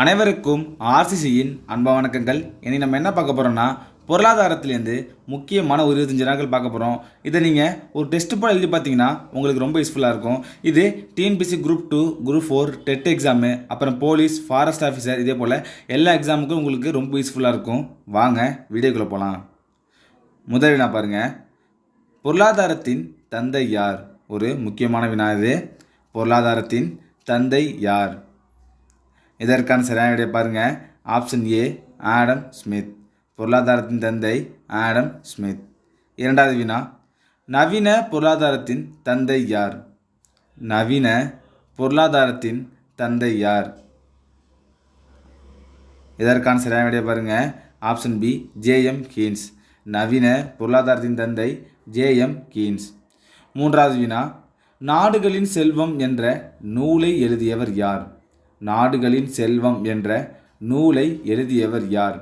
அனைவருக்கும் ஆர்சிசியின் அன்பா வணக்கங்கள். இனி நம்ம என்ன பார்க்க போகிறோம்னா, பொருளாதாரத்திலேருந்து முக்கியமான ஒரு 25 நாட்கள் பார்க்க போகிறோம். இதை நீங்கள் ஒரு டெஸ்ட் போல் எழுதி பார்த்தீங்கன்னா உங்களுக்கு ரொம்ப யூஸ்ஃபுல்லாக இருக்கும். இது TNPSC group 2, group 4, TET exam, அப்புறம் போலீஸ், ஃபாரஸ்ட் ஆஃபீஸர், இதே போல் எல்லா எக்ஸாமுக்கும் உங்களுக்கு ரொம்ப யூஸ்ஃபுல்லாக இருக்கும். வாங்க வீடியோக்குள்ளே போகலாம். முதல் வினா பாருங்கள். பொருளாதாரத்தின் தந்தை யார்? ஒரு முக்கியமான வினா இது. பொருளாதாரத்தின் தந்தை யார்? இதற்கான சரியான விடை பாருங்கள். ஆப்ஷன் ஏ, ஆடம் ஸ்மித். பொருளாதாரத்தின் தந்தை ஆடம் ஸ்மித். இரண்டாவது வினா, நவீன பொருளாதாரத்தின் தந்தை யார்? நவீன பொருளாதாரத்தின் தந்தை யார்? இதற்கான சரியான விடை பாருங்கள். Option B, JM Keynes. நவீன பொருளாதாரத்தின் தந்தை ஜேஎம் கீன்ஸ். மூன்றாவது வினா, நாடுகளின் செல்வம் என்ற நூலை எழுதியவர் யார்? நாடுகளின் செல்வம் என்ற நூலை எழுதியவர் யார்?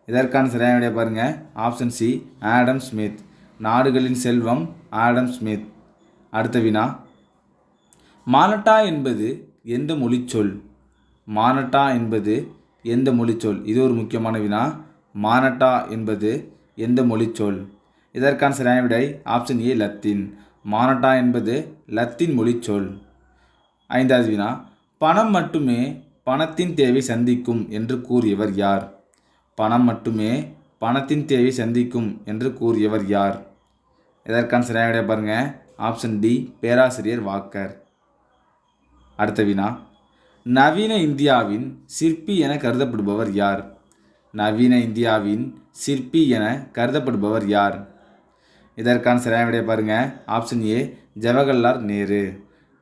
இதற்கான சரியான விடை பாருங்கள். Option C, Adam Smith. நாடுகளின் செல்வம் ஆடம் ஸ்மித். அடுத்த வினா, மானட்டா என்பது எந்த மொழிச்சொல்? மானட்டா என்பது எந்த மொழிச்சொல்? இது ஒரு முக்கியமான வினா. மானட்டா என்பது எந்த மொழிச்சொல்? இதற்கான சரியான விடை ஆப்ஷன் ஏ, லத்தீன். மானட்டா என்பது லத்தீன் மொழிச்சொல். ஐந்தாவது வினா, பணம் மட்டுமே பணத்தின் தேவை சந்திக்கும் என்று கூறியவர் யார்? பணம் மட்டுமே பணத்தின் தேவை சந்திக்கும் என்று கூறியவர் யார்? இதற்கான சரியான விடை பாருங்கள். ஆப்ஷன் டி, பேராசிரியர் வாக்கர். அடுத்த வினா, நவீன இந்தியாவின் சிற்பி என கருதப்படுபவர் யார்? நவீன இந்தியாவின் சிற்பி என கருதப்படுபவர் யார்? இதற்கான சரியான விடை பாருங்கள். ஆப்ஷன் ஏ, ஜவஹர்லால் நேரு.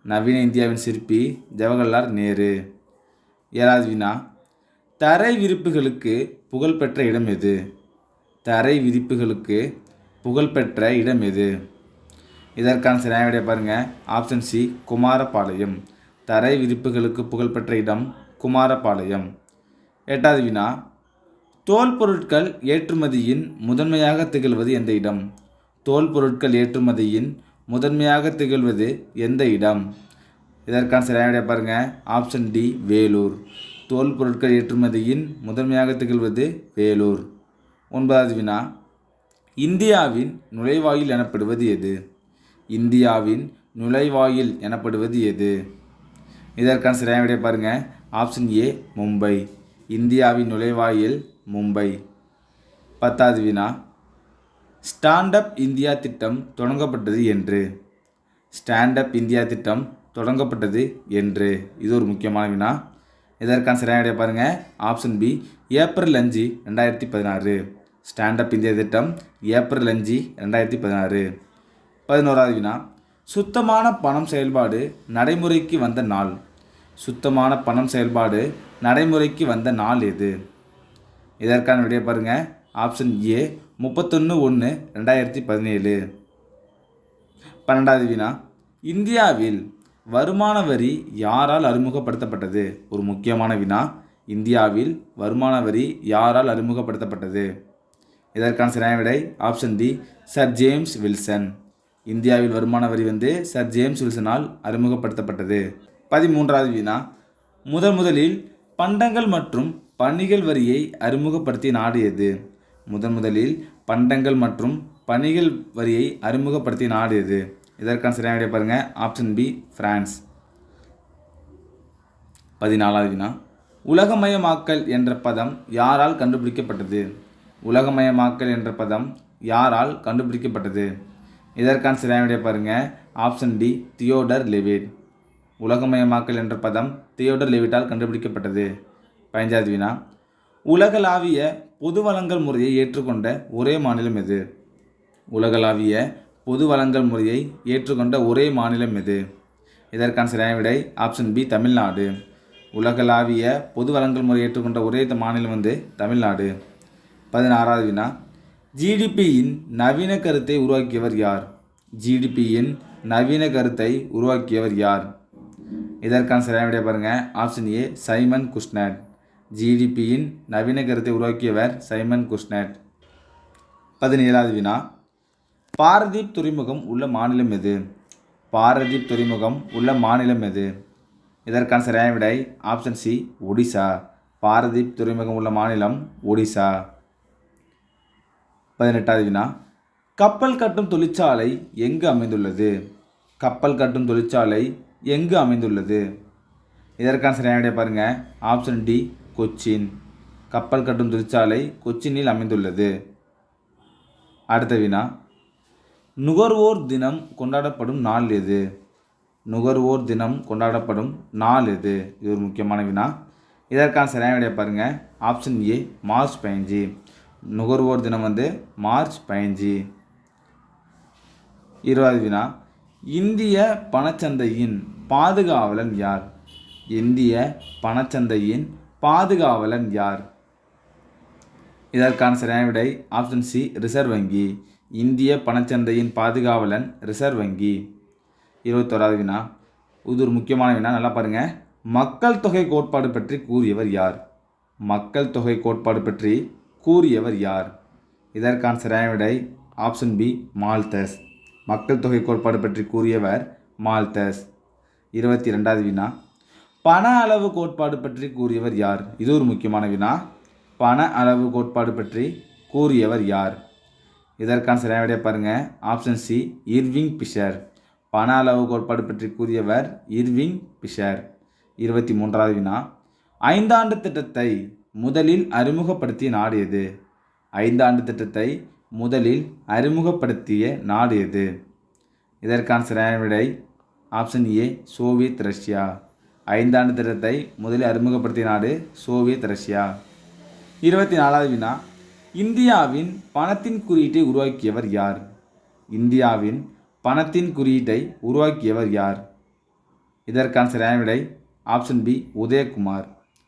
நவீன இந்தியாவின் சிற்பி ஜவஹர்லால் நேரு. ஏழாவது வினா, தரை விரிப்புகளுக்கு புகழ்பெற்ற இடம் எது? தரை விரிப்புகளுக்கு புகழ்பெற்ற இடம் எது? இதற்கான சரியான விடை பாருங்கள். Option C, Kumarapalayam. தரை விரிப்புகளுக்கு புகழ்பெற்ற இடம் குமாரபாளையம். எட்டாவது வினா, தோல் பொருட்கள் ஏற்றுமதியின் முதன்மையாக திகழ்வது எந்த இடம்? தோல் பொருட்கள் ஏற்றுமதியின் முதன்மையாக திகழ்வது எந்த இடம்? இதற்கான சரியான விடை பாருங்கள். Option D, Vellore. தோல் பொருட்கள் ஏற்றுமதியின் முதன்மையாக திகழ்வது வேலூர். ஒன்பதாவது வினா, இந்தியாவின் நுழைவாயில் எனப்படுவது எது? இந்தியாவின் நுழைவாயில் எனப்படுவது எது? இதற்கான சரியான விடை பாருங்கள். ஆப்ஷன் ஏ, மும்பை. இந்தியாவின் நுழைவாயில் மும்பை. பத்தாவது வினா, ஸ்டாண்ட் அப் இந்தியா திட்டம் தொடங்கப்பட்டது என்று? ஸ்டாண்ட் அப் இந்தியா திட்டம் தொடங்கப்பட்டது என்று. இது ஒரு முக்கியமான வினா. இதற்கான சரியான விடை பாருங்கள். Option B, April 5, 2016. Stand up India திட்டம் ஏப்ரல் 5, 2016. 11வது வினா, சுத்தமான பணம் செயல்பாடு நடைமுறைக்கு வந்த நாள்? சுத்தமான பணம் செயல்பாடு நடைமுறைக்கு வந்த நாள் எது? இதற்கான விடை பாருங்கள். ஆப்ஷன் ஏ, 31/1/2017. 12வது வினா, இந்தியாவில் வருமான வரி யாரால் அறிமுகப்படுத்தப்பட்டது? ஒரு முக்கியமான வினா. இந்தியாவில் வருமான வரி யாரால் அறிமுகப்படுத்தப்பட்டது? இதற்கான சரியான விடை option D, sir James Wilson. இந்தியாவில் வருமான வரி சர் ஜேம்ஸ் வில்சனால் அறிமுகப்படுத்தப்பட்டது. 13வது வினா, முதலில் பண்டங்கள் மற்றும் பணிகள் வரியை அறிமுகப்படுத்திய நாடு எது? முதலில் பண்டங்கள் மற்றும் பணிகள் வரியை அறிமுகப்படுத்திய நாடு எது? இதற்கான சரியான விடை பாருங்கள். Option B, France. 14வது வினா, உலகமயமாக்கல் என்ற பதம் யாரால் கண்டுபிடிக்கப்பட்டது? உலகமயமாக்கல் என்ற பதம் யாரால் கண்டுபிடிக்கப்பட்டது? இதற்கான சரியான விடை பாருங்கள். Option D, Theodore Levitt. உலகமயமாக்கல் என்ற பதம் தியோடர் லெவிட்டால் கண்டுபிடிக்கப்பட்டது. 15வது வினா, உலகளாவிய பொது வழங்கல் முறையை ஏற்றுக்கொண்ட ஒரே மாநிலம் எது? உலகளாவிய பொது வழங்கல் முறையை ஏற்றுக்கொண்ட ஒரே மாநிலம் எது? இதற்கான சரியான விடை ஆப்ஷன் பி, தமிழ்நாடு. உலகளாவிய பொது வழங்கல் முறையை ஏற்றுக்கொண்ட ஒரே மாநிலம் தமிழ்நாடு. 16வது வினா, ஜிடிபியின் நவீன கருத்தை உருவாக்கியவர் யார்? ஜிடிபியின் நவீன கருத்தை உருவாக்கியவர் யார்? இதற்கான சரியான விடை பாருங்கள். Option A, Simon Kuznets. ஜிடிபியின் நவீன கருத்தை உருவாக்கியவர் சைமன் குஸ்னட். 17வது வினா, பாரதீப் துறைமுகம் உள்ள மாநிலம் எது? பாரதீப் துறைமுகம் உள்ள மாநிலம் எது? இதற்கான சரியான விடை ஆப்ஷன் சி ஒடிசா. பாரதீப் துறைமுகம் உள்ள மாநிலம் ஒடிசா. 18வது வினா, கப்பல் கட்டும் தொழிற்சாலை எங்கு அமைந்துள்ளது? கப்பல் கட்டும் தொழிற்சாலை எங்கு அமைந்துள்ளது? இதற்கான சரியான விடை பாருங்கள். Option D Cochin. கப்பல் கட்டும் தொழிற்சாலை கொச்சினில் அமைந்துள்ளது. அடுத்த வினா, நுகர்வோர் தினம் கொண்டாடப்படும் நாள் எது? நுகர்வோர் தினம் கொண்டாடப்படும் நாள் எது? இது ஒரு முக்கியமான வினா. இதற்கான சரியான விடை பாருங்கள். ஆப்ஷன் ஏ மார்ச் 15. நுகர்வோர் தினம் மார்ச் 15. 20வது வினா, இந்திய பணச்சந்தையின் பாதுகாவலன் யார்? இந்திய பணச்சந்தையின் பாதுகாவலன் யார்? இதற்கான சரியான விடை ஆப்ஷன் சி ரிசர்வ் வங்கி. இந்திய பணச்சந்தையின் பாதுகாவலன் ரிசர்வ் வங்கி. 21வது வினா, இது ஒரு முக்கியமான வினா, நல்லா பாருங்கள். மக்கள் தொகை கோட்பாடு பற்றி கூறியவர் யார்? மக்கள் தொகை கோட்பாடு பற்றி கூறியவர் யார்? இதற்கான சரியான விடை ஆப்ஷன் பி மால்தஸ். மக்கள் தொகை கோட்பாடு பற்றி கூறியவர் மால்தஸ். 22வது வினா, பண அளவு கோட்பாடு பற்றி கூறியவர் யார்? இது ஒரு முக்கியமான வினா. பண அளவு கோட்பாடு பற்றி கூறியவர் யார்? இதற்கான சரியான விடை பாருங்கள். Option C Irving Fisher. பண அளவு கோட்பாடு பற்றி கூறியவர் இர்விங் பிஷர். 23வது வினா, ஐந்தாண்டு திட்டத்தை முதலில் அறிமுகப்படுத்திய நாடு எது? ஐந்தாண்டு திட்டத்தை முதலில் அறிமுகப்படுத்திய நாடு எது? இதற்கான சரியான விடை ஆப்ஷன் ஏ சோவியத் ரஷ்யா. ஐந்தாண்டு திட்டத்தை முதலில் அறிமுகப்படுத்திய நாடு சோவியத் ரஷ்யா. 24வது வினா, இந்தியாவின் பணத்தின் குறியீட்டை உருவாக்கியவர் யார்? இந்தியாவின் பணத்தின் குறியீட்டை உருவாக்கியவர் யார்? இதற்கான சரியான விடை ஆப்ஷன் பி உதயகுமார்.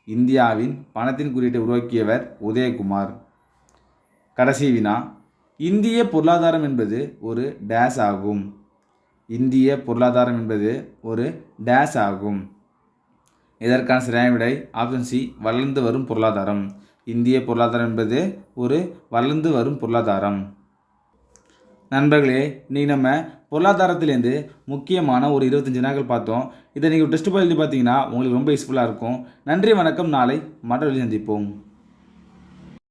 இந்தியாவின் பணத்தின் குறியீட்டை உருவாக்கியவர் உதயகுமார். கடைசி வினா, இந்திய பொருளாதாரம் என்பது ஒரு டேஸ் ஆகும். இந்திய பொருளாதாரம் என்பது ஒரு டேஸ் ஆகும். இதற்கான சரியான விடை ஆப்ஷன் சி வளர்ந்து வரும் பொருளாதாரம். இந்திய பொருளாதாரம் என்பது ஒரு வளர்ந்து வரும் பொருளாதாரம். நண்பர்களே, இன்றைக்கி நம்ம பொருளாதாரத்திலேருந்து முக்கியமான ஒரு 25 வினாக்கள் பார்த்தோம். இதை நீங்கள் டெஸ்ட் எழுதி பார்த்தீங்கன்னா உங்களுக்கு ரொம்ப யூஸ்ஃபுல்லாக இருக்கும். நன்றி, வணக்கம். நாளை மற்றொரு சந்திப்போம்.